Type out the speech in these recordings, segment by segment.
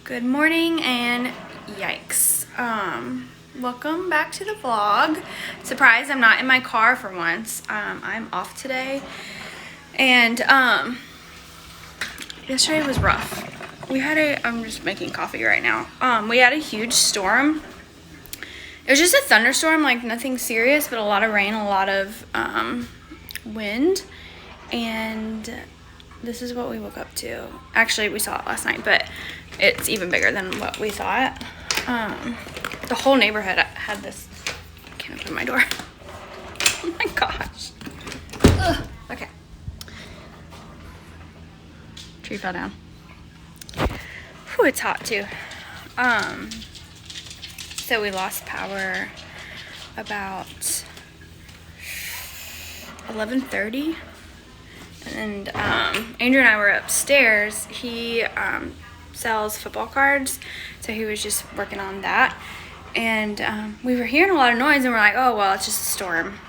Good morning and yikes. Welcome back to the vlog. Surprise, I'm not in my car for once. I'm off today. And yesterday was rough. I'm just making coffee right now. We had a huge storm. It was just a thunderstorm, like nothing serious, but a lot of rain, a lot of wind. And this is what we woke up to. Actually, we saw it last night, but it's even bigger than what we thought. The whole neighborhood had this. I can't open my door. Oh my gosh. Ugh. Okay. Tree fell down. Whew, it's hot too. So we lost power about 11:30. And Andrew and I were upstairs. He sells football cards, so he was just working on that. And we were hearing a lot of noise, and we're like, oh, well, it's just a storm.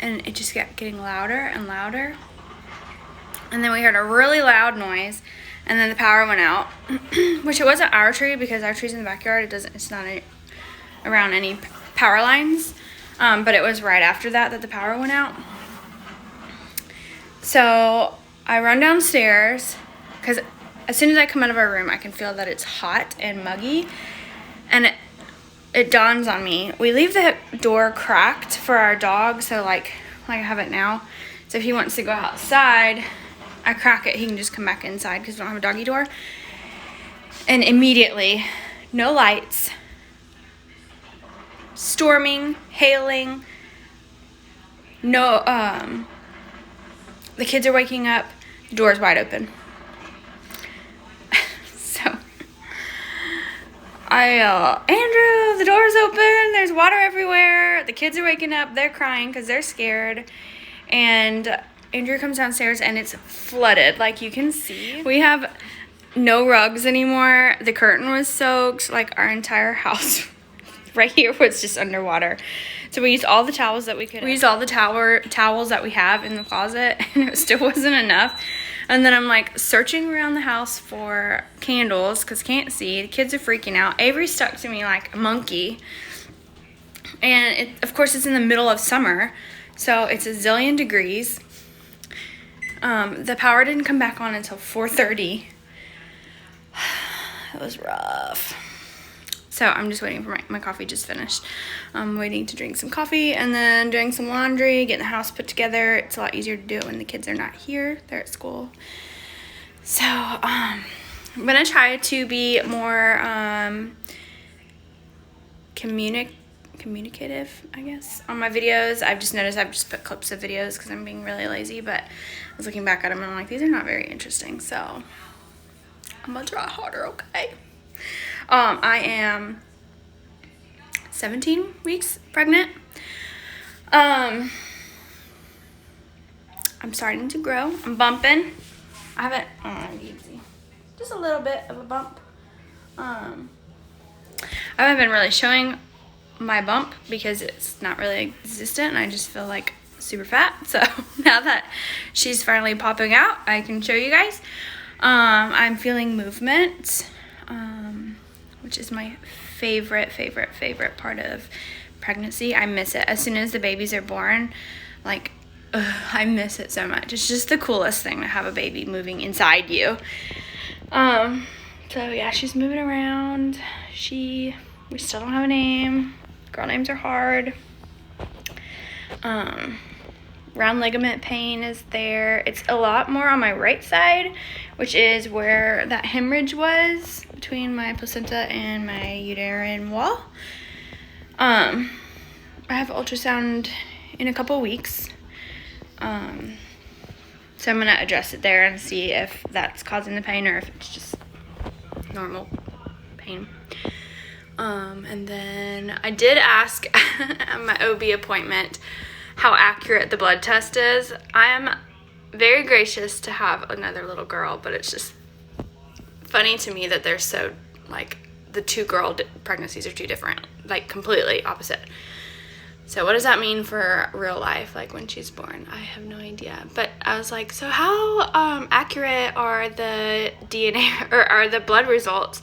And it just kept getting louder and louder. And then we heard a really loud noise, and then the power went out, which it wasn't our tree because our tree's in the backyard. It's not around any power lines, but it was right after that the power went out. So I run downstairs because as soon as I come out of our room, I can feel that it's hot and muggy, and it dawns on me. We leave the door cracked for our dog, so like I have it now. So if he wants to go outside, I crack it. He can just come back inside because we don't have a doggy door. And immediately, no lights, storming, hailing, no, the kids are waking up, the door's wide open. So, I yell, Andrew, the door's open, there's water everywhere, the kids are waking up, they're crying because they're scared, and Andrew comes downstairs and it's flooded, like you can see. We have no rugs anymore, the curtain was soaked, like our entire house right here was just underwater. So we used all the towels that we could. We used all the towels that we have in the closet, and it still wasn't enough. And then I'm like searching around the house for candles because can't see. The kids are freaking out. Avery's stuck to me like a monkey. And of course it's in the middle of summer, so it's a zillion degrees. The power didn't come back on until 4:30. It was rough. So I'm just waiting for my coffee just finished. I'm waiting to drink some coffee and then doing some laundry, getting the house put together. It's a lot easier to do it when the kids are not here. They're at school. So I'm gonna try to be more communicative, I guess, on my videos. I've just noticed I've just put clips of videos because I'm being really lazy, but I was looking back at them and I'm like, these are not very interesting. So I'm gonna try harder, okay? I am 17 weeks pregnant. I'm starting to grow. I'm bumping. I haven't, you can see, just a little bit of a bump. I haven't been really showing my bump because it's not really existent, and I just feel like super fat. So now that she's finally popping out, I can show you guys. I'm feeling movement. Which is my favorite part of pregnancy. I miss it. As soon as the babies are born, like, I miss it so much. It's just the coolest thing to have a baby moving inside you. So yeah, she's moving around. We still don't have a name. Girl names are hard. Round ligament pain is there. It's a lot more on my right side, which is where that hemorrhage was between my placenta and my uterine wall. I have ultrasound in a couple weeks. So I'm gonna address it there and see if that's causing the pain or if it's just normal pain. And then I did ask at my OB appointment how accurate the blood test is. I am very gracious to have another little girl, but it's just funny to me that they're so, like, the two girl pregnancies are too different, like completely opposite. So what does that mean for real life, like when she's born? I have no idea. But I was like, so how accurate are the DNA or are the blood results?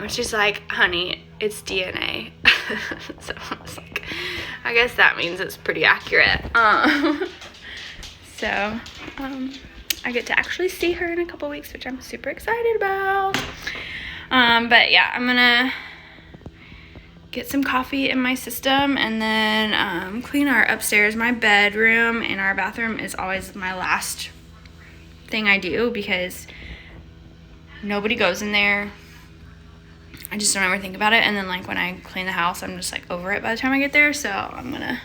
She's like, honey, it's DNA. So I was like, I guess that means it's pretty accurate. So I get to actually see her in a couple weeks, which I'm super excited about. But yeah, I'm gonna get some coffee in my system and then clean our upstairs. My bedroom and our bathroom is always my last thing I do because nobody goes in there. I just don't ever think about it. And then like when I clean the house, I'm just like over it by the time I get there. So I'm gonna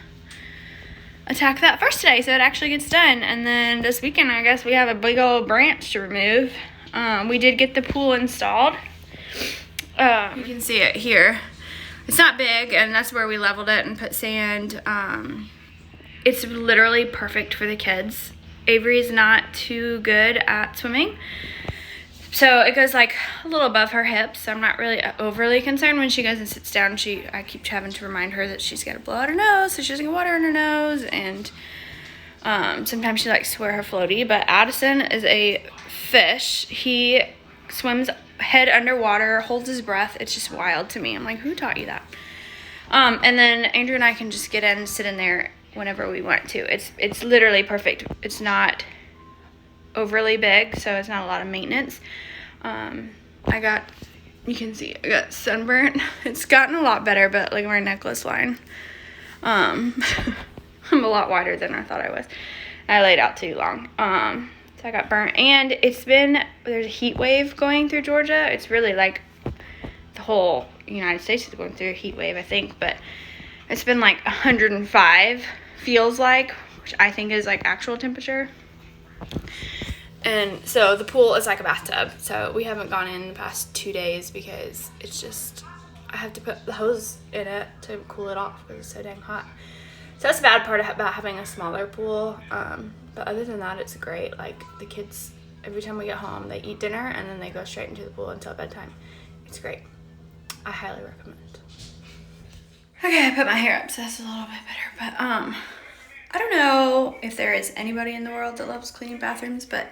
attack that first today so it actually gets done. And then this weekend, I guess we have a big old branch to remove. We did get the pool installed. You can see it here. It's not big, and that's where we leveled it and put sand. It's literally perfect for the kids. Avery's not too good at swimming, so it goes like a little above her hips. So I'm not really overly concerned when she goes and sits down. I keep having to remind her that she's got to blow out her nose, so she doesn't get water in her nose, and sometimes she likes to wear her floaty. But Addison is a fish. He swims head underwater, holds his breath. It's just wild to me. I'm like, who taught you that? And then Andrew and I can just get in and sit in there whenever we want to. It's literally perfect. It's not overly big, so it's not a lot of maintenance. You can see I got sunburnt. It's gotten a lot better, but like my necklace line. I'm a lot wider than I thought I was. I laid out too long. So I got burnt, and there's a heat wave going through Georgia. It's really like the whole United States is going through a heat wave, I think, but it's been like 105, feels like, which I think is like actual temperature. And so the pool is like a bathtub, so we haven't gone in the past 2 days because it's just, I have to put the hose in it to cool it off because it's so dang hot. So that's the bad part about having a smaller pool. But other than that, it's great. Like the kids, every time we get home, they eat dinner and then they go straight into the pool until bedtime. It's great. I highly recommend. Okay, I put my hair up, so that's a little bit better. But I don't know if there is anybody in the world that loves cleaning bathrooms, but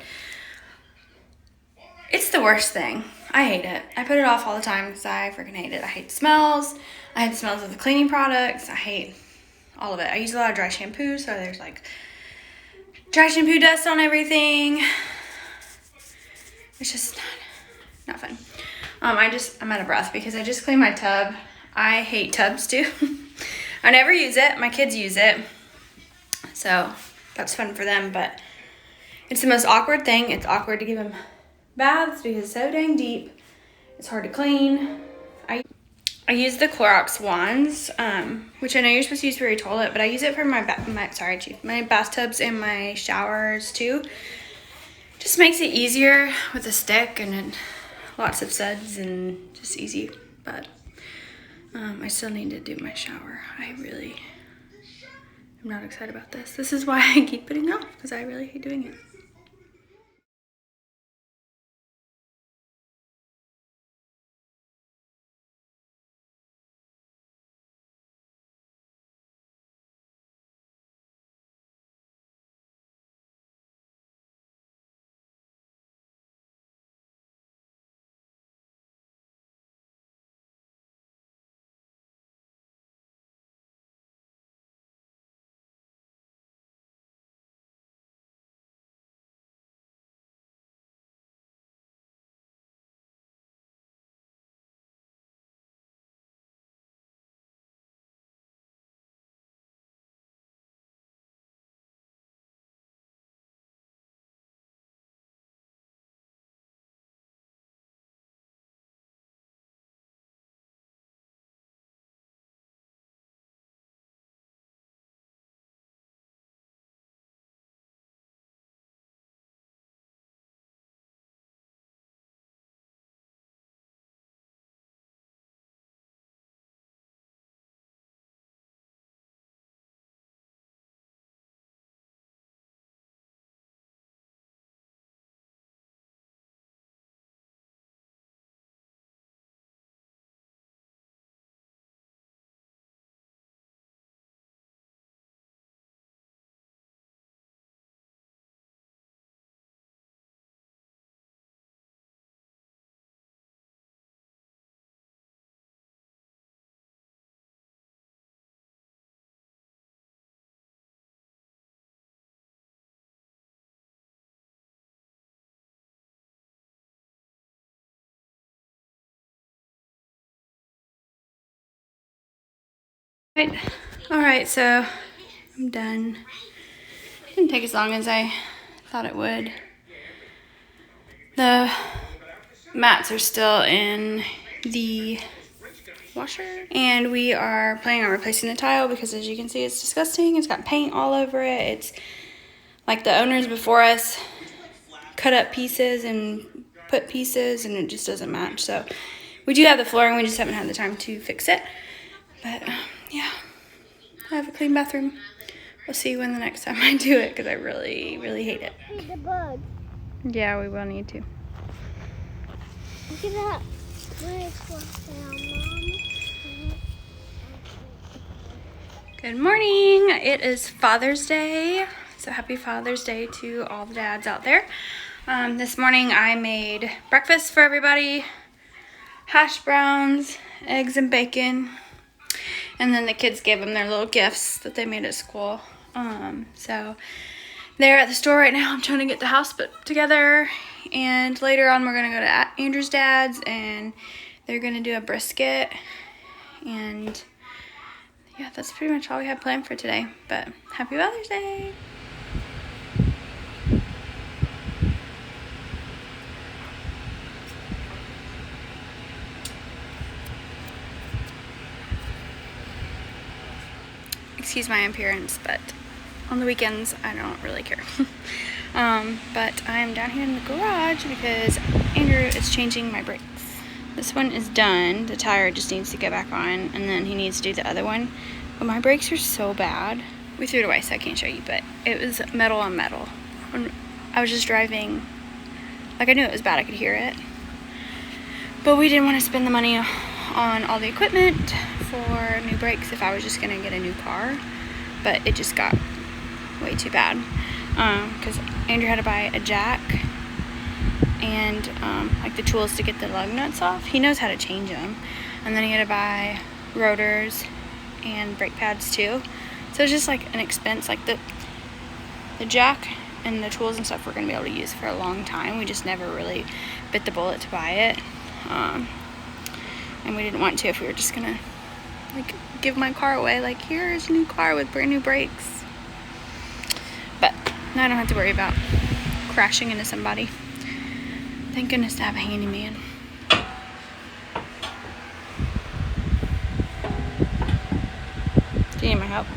it's the worst thing. I hate it. I put it off all the time because I freaking hate it. I hate the smells. I hate the smells of the cleaning products. I hate all of it. I use a lot of dry shampoo, so there's like dry shampoo dust on everything. It's just not fun. I'm out of breath because I just cleaned my tub. I hate tubs too. I never use it. My kids use it. So that's fun for them, but it's the most awkward thing. It's awkward to give them baths because it's so dang deep. It's hard to clean. I use the Clorox wands, which I know you're supposed to use for your toilet, but I use it for my bathtubs and my showers too. Just makes it easier with a stick and lots of suds and just easy. But I still need to do my shower. I'm not excited about this. This is why I keep putting it off, because I really hate doing it. Alright, so I'm done. It didn't take as long as I thought it would. The mats are still in the washer, and we are planning on replacing the tile because, as you can see, it's disgusting. It's got paint all over it. It's like the owners before us cut up pieces and put pieces, and it just doesn't match. So we do have the flooring, we just haven't had the time to fix it. But yeah, I have a clean bathroom. We'll see when the next time I do it, because I really, really hate it. Hey, the bug. Yeah, we will need to. Look at that. Where's Mom? Good morning. It is Father's Day. So happy Father's Day to all the dads out there. This morning I made breakfast for everybody. Hash browns, eggs and bacon. And then the kids gave them their little gifts that they made at school. So they're at the store right now. I'm trying to get the house put together. And later on we're going to go to Andrew's dad's and they're going to do a brisket. And yeah, that's pretty much all we have planned for today. But happy Father's Day! Excuse my appearance, but on the weekends I don't really care. But I'm down here in the garage because Andrew is changing my brakes. This one is done. The tire just needs to go back on, and then he needs to do the other one. But my brakes are so bad. We threw it away, so I can't show you, but it was metal on metal. When I was just driving, like, I knew it was bad, I could hear it. But we didn't want to spend the money on all the equipment for new brakes if I was just gonna get a new car. But it just got way too bad. Because Andrew had to buy a jack and like the tools to get the lug nuts off. He knows how to change them. And then he had to buy rotors and brake pads too. So it's just like an expense. Like the jack and the tools and stuff we're gonna be able to use for a long time. We just never really bit the bullet to buy it. And we didn't want to if we were just gonna like give my car away. Like, here's a new car with brand new brakes. But now I don't have to worry about crashing into somebody. Thank goodness to have a handyman. Do you need my help?